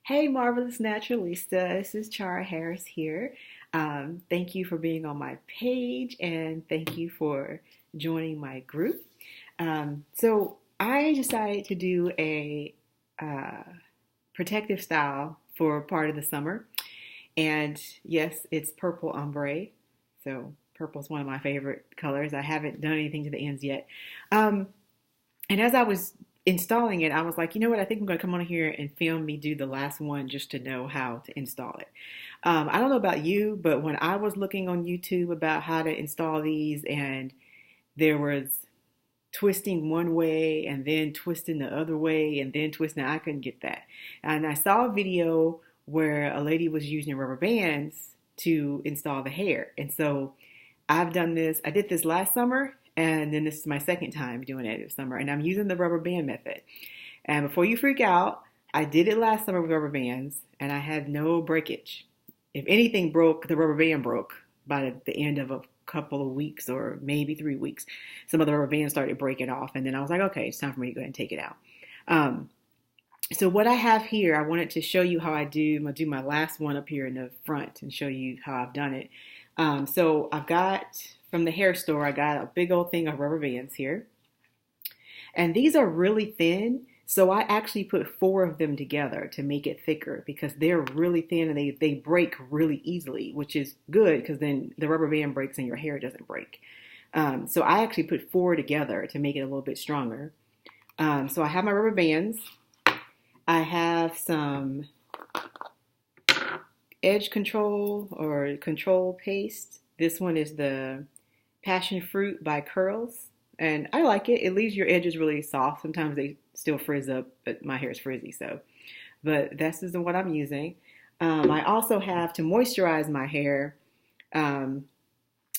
Hey, Marvelous Naturalista. This is Chara Harris here. Thank you for being on my page and thank you for joining my group. So, I decided to do a uh, protective style for part of the summer. And yes, it's purple ombre. So, purple is one of my favorite colors. I haven't done anything to the ends yet. Um, and as I was installing it, I was like, you know what? I think I'm going to come on here and film me do the last one just to know how to install it. I don't know about you, but when I was looking on YouTube about how to install these, and there was twisting one way and then twisting the other way and then twisting, I couldn't get that. And I saw a video where a lady was using rubber bands to install the hair. And so I've done this. I did this last summer, and then this is my second time doing it this summer, and I'm using the rubber band method. And before you freak out, I did it last summer with rubber bands, and I had no breakage. If anything broke, the rubber band broke by the end of a couple of weeks or maybe 3 weeks. Some of the rubber bands started breaking off, and then I was like, okay, it's time for me to go ahead and take it out. Um, so what I have here, I wanted to show you how I do. I'm gonna do my last one up here in the front and show you how I've done it. So I've got from the hair store, I got a big old thing of rubber bands here. And these are really thin. So I actually put four of them together to make it thicker because they're really thin and they break really easily, which is good because then the rubber band breaks and your hair doesn't break. So I actually put four together to make it a little bit stronger. So I have my rubber bands. I have some edge control or control paste. This one is the Passion Fruit by Curls. And I like it. It leaves your edges really soft. Sometimes they still frizz up, but my hair is frizzy, so. But this is what I'm using. I also have to moisturize my hair. I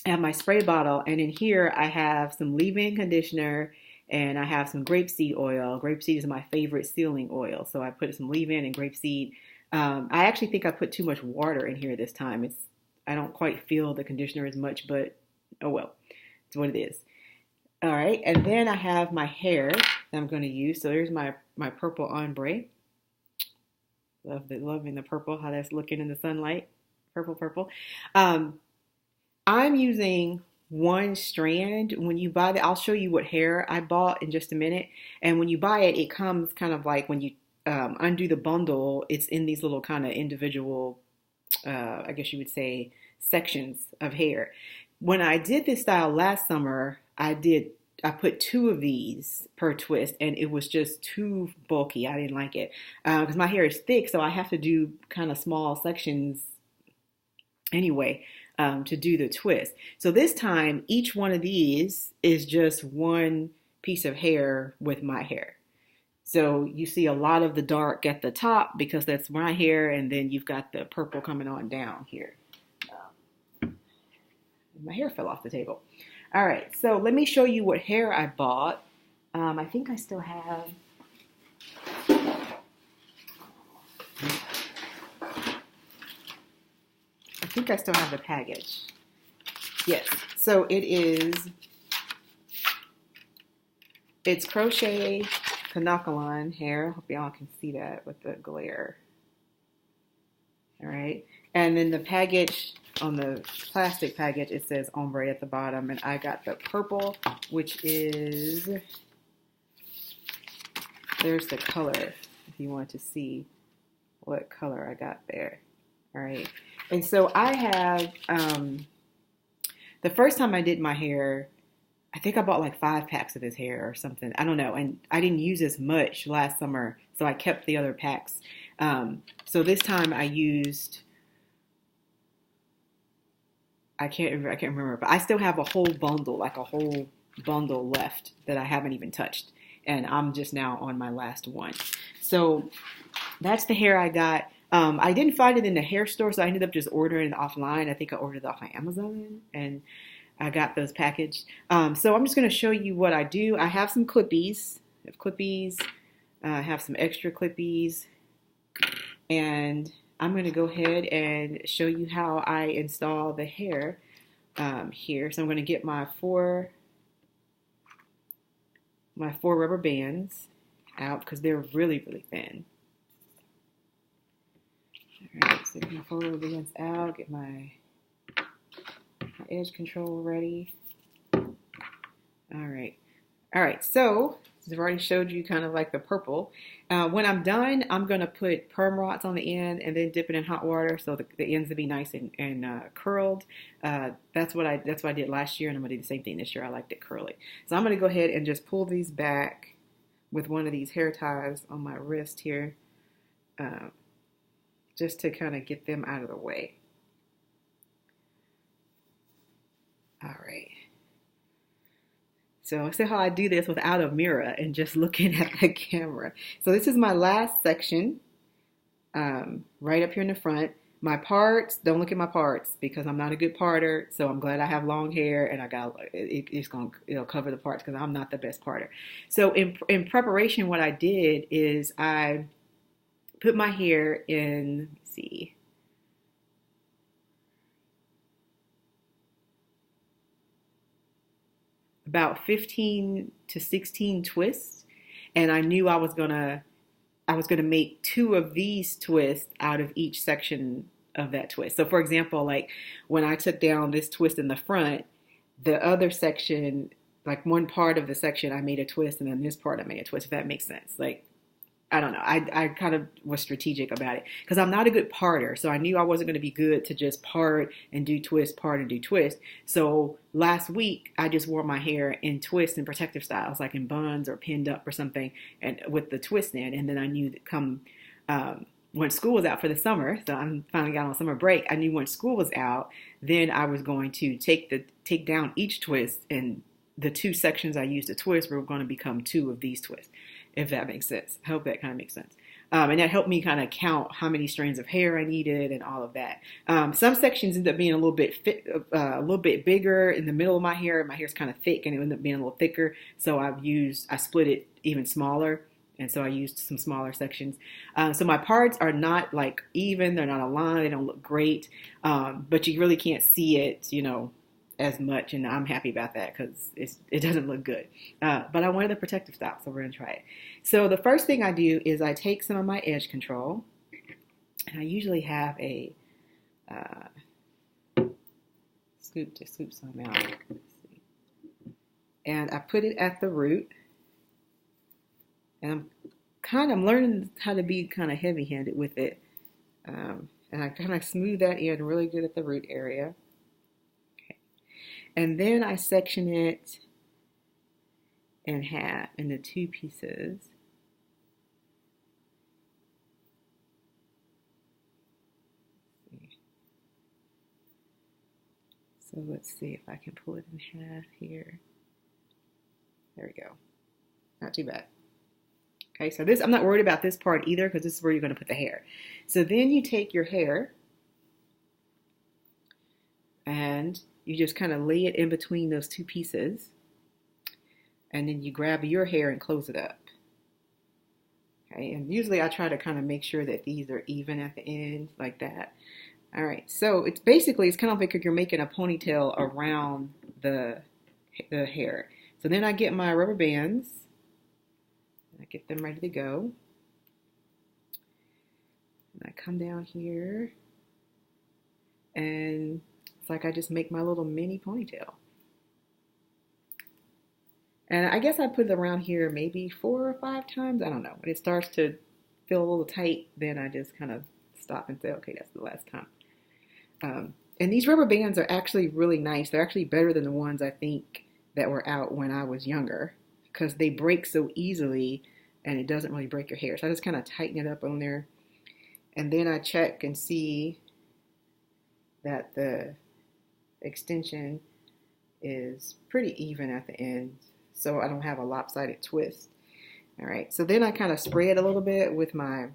have my spray bottle, and in here I have some leave-in conditioner, and I have some grapeseed oil. Grapeseed is my favorite sealing oil, so I put some leave-in and grapeseed. I actually think I put too much water in here this time. I don't quite feel the conditioner as much, but oh well, it's what it is. All right, and then I have my hair that I'm going to use. So there's my purple ombre. Loving the purple, how that's looking in the sunlight. Purple, purple. I'm using one strand. When you buy I'll show you what hair I bought in just a minute. And when you buy it, it comes kind of like when you undo the bundle, it's in these little kind of individual, I guess you would say, sections of hair. When I did this style last summer, I put two of these per twist, and it was just too bulky. I didn't like it because my hair is thick, so I have to do kind of small sections anyway to do the twist. So this time, each one of these is just one piece of hair with my hair. So you see a lot of the dark at the top because that's my hair, and then you've got the purple coming on down here. My hair fell off the table. All right, so let me show you what hair I bought. I think I still have. I think I still have the package. Yes, so it's crochet Kanakalon hair. Hope y'all can see that with the glare. All right, and then the package. On the plastic package, it says Ombre at the bottom, and I got the purple, which is, there's the color, if you want to see what color I got there. All right, and so I have, the first time I did my hair, I think I bought like 5 packs of this hair or something. I don't know, and I didn't use as much last summer, so I kept the other packs. So this time I used... I can't remember, but I still have a whole bundle left that I haven't even touched. And I'm just now on my last one. So that's the hair I got. I didn't find it in the hair store, so I ended up just ordering it offline. I think I ordered it off of Amazon, and I got those packaged. So I'm just going to show you what I do. I have some clippies. I have some extra clippies, and I'm going to go ahead and show you how I install the hair here. So I'm going to get my four rubber bands out because they're really, really thin. my photo bands out, get my edge control ready. All right, so I've already showed you kind of like the purple. When I'm done, I'm going to put perm rods on the end and then dip it in hot water so the ends will be nice and curled. That's what I did last year, and I'm going to do the same thing this year. I liked it curly. So I'm going to go ahead and just pull these back with one of these hair ties on my wrist here, just to kind of get them out of the way. All right. So see how I do this without a mirror and just looking at the camera. So this is my last section, right up here in the front. My parts, don't look at my parts because I'm not a good parter. So I'm glad I have long hair and it'll cover the parts because I'm not the best parter. So in preparation, what I did is I put my hair in, let me see, about 15 to 16 twists, and I knew I was gonna make 2 of these twists out of each section of that twist. So for example, like when I took down this twist in the front, the other section, like one part of the section I made a twist, and then this part I made a twist, if that makes sense. Like, I don't know. I kind of was strategic about it because I'm not a good parter. So I knew I wasn't going to be good to just part and do twist, part and do twist. So last week I just wore my hair in twist and protective styles, like in buns or pinned up or something, and with the twist in. And then I knew that when school was out for the summer, so I'm finally got on summer break. I knew when school was out, then I was going to take down each twist, and the 2 sections I used to twist were going to become 2 of these twists, if that makes sense. I hope that kind of makes sense. And that helped me kind of count how many strands of hair I needed and all of that. Some sections end up being a little bit bigger in the middle of my hair. My hair's kind of thick, and it ended up being a little thicker. So I split it even smaller. And so I used some smaller sections. So my parts are not like even, they're not aligned, they don't look great. But you really can't see it, as much, and I'm happy about that because it doesn't look good. But I wanted the protective style, so we're going to try it. So the first thing I do is I take some of my edge control, and I usually have a scoop to scoop some out. Let's see. And I put it at the root, and I'm learning how to be kind of heavy-handed with it. And I kind of smooth that in really good at the root area. And then I section it in half into 2 pieces. So let's see if I can pull it in half here. There we go. Not too bad. Okay, so I'm not worried about this part either because this is where you're going to put the hair. So then you take your hair and you just kind of lay it in between those 2 pieces, and then you grab your hair and close it up. Okay, and usually I try to kind of make sure that these are even at the end, like that. All right, so it's kind of like you're making a ponytail around the hair. So then I get my rubber bands, and I get them ready to go. And I come down here, and it's like I just make my little mini ponytail. And I guess I put it around here maybe 4 or 5 times. I don't know. When it starts to feel a little tight, then I just kind of stop and say, okay, that's the last time. And these rubber bands are actually really nice. They're actually better than the ones I think that were out when I was younger because they break so easily and it doesn't really break your hair. So I just kind of tighten it up on there. And then I check and see that the extension is pretty even at the end, so I don't have a lopsided twist. All right, so then I kind of spray it a little bit with my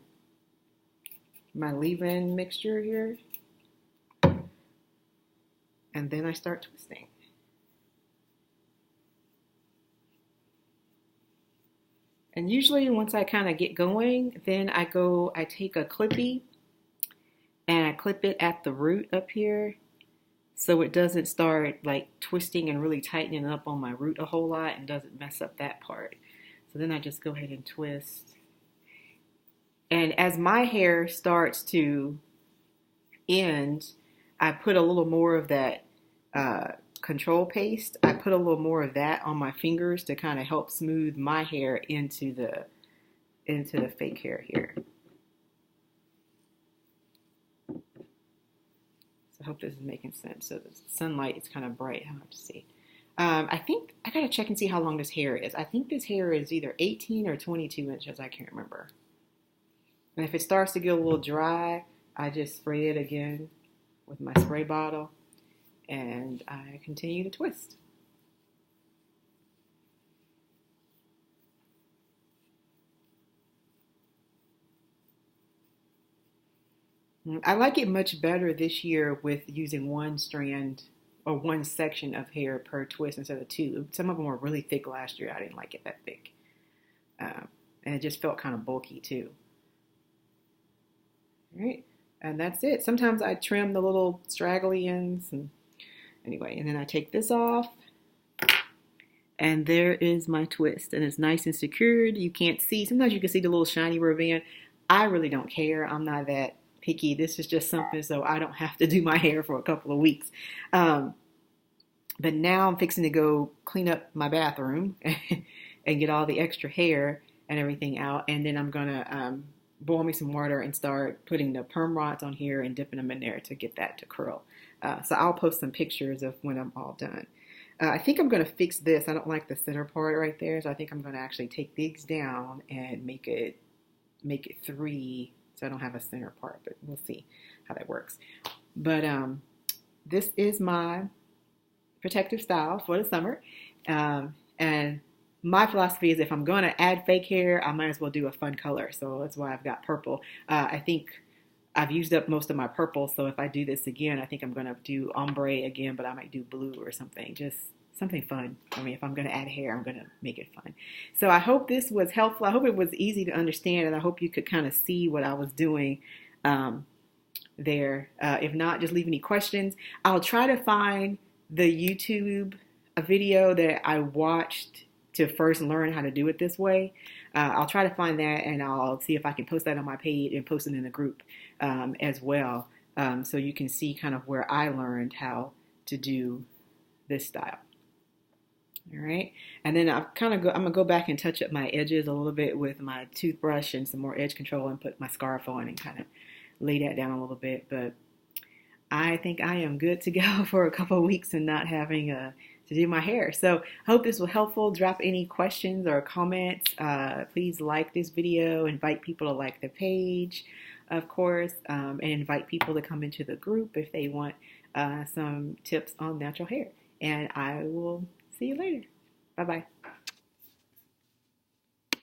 leave-in mixture here, and then I start twisting. And usually once I kind of get going, then I take a clippy and I clip it at the root up here so it doesn't start like twisting and really tightening up on my root a whole lot and doesn't mess up that part. So then I just go ahead and twist. And as my hair starts to end, I put a little more of that control paste. I put a little more of that on my fingers to kind of help smooth my hair into the fake hair here. I hope this is making sense. So the sunlight is kind of bright. I'll have to see. I think I gotta check and see how long this hair is. I think this hair is either 18 or 22 inches. I can't remember. And if it starts to get a little dry, I just spray it again with my spray bottle and I continue to twist. I like it much better this year with using one strand or one section of hair per twist instead of two. Some of them were really thick last year. I didn't like it that thick. And it just felt kind of bulky too. All right, and that's it. Sometimes I trim the little straggly ends. And anyway, and then I take this off. And there is my twist. And it's nice and secured. You can't see. Sometimes you can see the little shiny rubber band. I really don't care. I'm not that picky. This is just something so I don't have to do my hair for a couple of weeks. But now I'm fixing to go clean up my bathroom and get all the extra hair and everything out. And then I'm going to boil me some water and start putting the perm rods on here and dipping them in there to get that to curl. So I'll post some pictures of when I'm all done. I think I'm going to fix this. I don't like the center part right there. So I think I'm going to actually take these down and make it 3. So I don't have a center part, but we'll see how that works. But this is my protective style for the summer. And my philosophy is if I'm going to add fake hair, I might as well do a fun color. So that's why I've got purple. I think I've used up most of my purple. So if I do this again, I think I'm going to do ombre again, but I might do blue or something. Just something fun. I mean, if I'm going to add hair, I'm going to make it fun. So I hope this was helpful. I hope it was easy to understand, and I hope you could kind of see what I was doing there. If not, just leave any questions. I'll try to find the YouTube video that I watched to first learn how to do it this way. I'll try to find that, and I'll see if I can post that on my page and post it in the group as well, so you can see kind of where I learned how to do this style. All right, and then I'm gonna go back and touch up my edges a little bit with my toothbrush and some more edge control and put my scarf on and kind of lay that down a little bit. But I think I am good to go for a couple of weeks and not having to do my hair. So I hope this was helpful. Drop any questions or comments. Please like this video. Invite people to like the page, of course, and invite people to come into the group if they want some tips on natural hair. And I will see you later. Bye-bye.